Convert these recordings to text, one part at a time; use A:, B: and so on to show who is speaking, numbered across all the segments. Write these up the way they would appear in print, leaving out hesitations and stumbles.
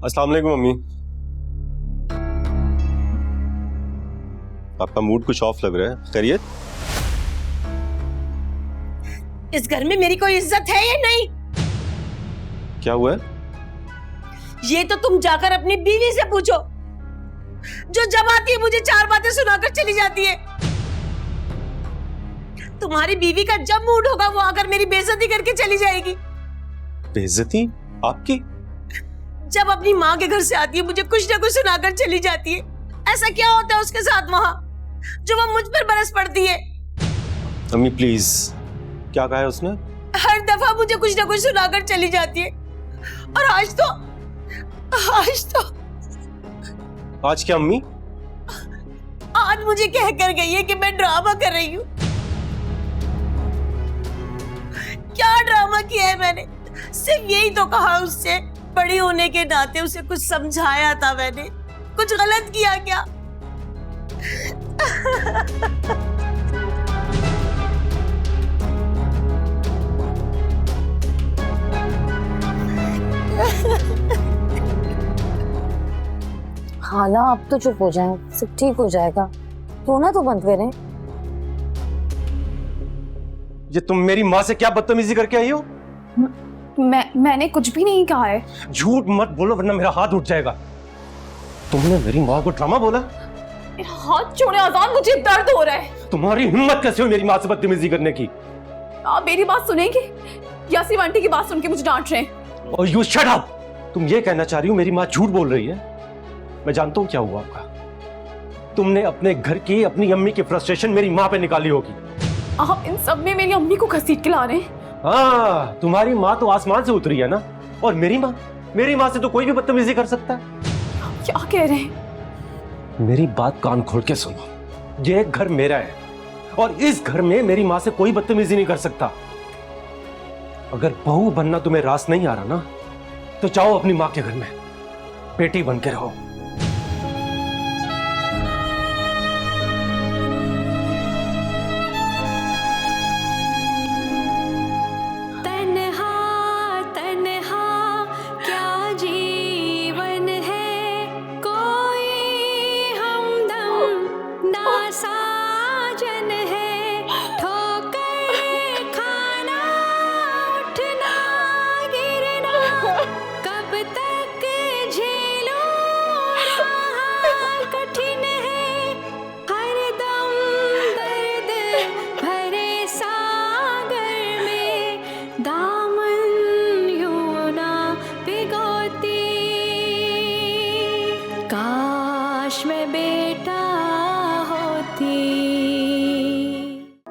A: अस्सलाम वालेकुम मम्मी। आपका मूड कुछ ऑफ लग रहा है, खैरियत?
B: इस घर में मेरी कोई इज्जत है या नहीं?
A: क्या हुआ है?
B: ये तो तुम जाकर अपनी बीवी से पूछो, जो जब आती है मुझे 4 बातें सुनाकर चली जाती है। तुम्हारी बीवी का जब मूड होगा वो आकर मेरी बेइज्जती करके चली जाएगी।
A: बेइज्जती? आपकी?
B: जब अपनी माँ के घर से आती है मुझे कुछ ना कुछ सुनाकर चली जाती है। ऐसा क्या होता है उसके साथ वहां जो वो मुझ पर बरस पड़ती है?
A: मम्मी प्लीज, क्या कहा है उसने?
B: हर दफा मुझे कुछ ना कुछ सुनाकर चली जाती है। और आज तो
A: आज क्या मम्मी?
B: आज मुझे कह कर गई है कि मैं ड्रामा कर रही हूँ। क्या ड्रामा किया है मैंने? सिर्फ यही तो कहा उससे, बड़ी होने के नाते उसे कुछ समझाया था मैंने। कुछ गलत किया क्या?
C: हाला अब तो चुप हो जाए, सब ठीक हो जाएगा। रोना तो बंद करें।
A: ये तुम मेरी माँ से क्या बदतमीजी करके आई हो?
D: मैंने कुछ भी नहीं कहा है।
A: झूठ मत बोलो वरना मेरा हाथ उठ जाएगा। तुमने मेरी माँ को ड्रामा बोला?
D: हाथ छोड़े आजान, मुझे दर्द हो रहा है।
A: तुम्हारी हिम्मत कैसे हुई मेरी माँ से बदतमीजी करने की?
D: आप मेरी बात सुनेंगे या सिर्फ आंटी की बात सुन के मुझे डांट रहे हैं?
A: और यू शट अप। तुम ये कहना चाह रही हो मेरी माँ झूठ बोल रही है? मैं जानता हूँ क्या हुआ आपका। तुमने अपने घर की अपनी अम्मी की फ्रस्ट्रेशन मेरी माँ पे निकाली होगी।
D: आप इन सब में मेरी अम्मी को घसीट के ला रहे हैं।
A: हाँ, तुम्हारी माँ तो आसमान से उतरी है ना, और मेरी माँ से तो कोई भी बदतमीजी कर सकता है।
D: क्या कह रहे हैं?
A: मेरी बात कान खोल के सुनो। ये घर मेरा है और इस घर में मेरी माँ से कोई बदतमीजी नहीं कर सकता। अगर बहू बनना तुम्हें रास नहीं आ रहा ना, तो जाओ अपनी माँ के घर में बेटी बन के रहो।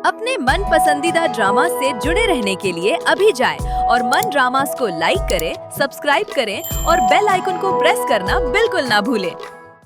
E: अपने मन पसंदीदा ड्रामा से जुड़े रहने के लिए अभी जाएं और मन ड्रामास को लाइक करें, सब्सक्राइब करें और बेल आइकन को प्रेस करना बिल्कुल ना भूलें।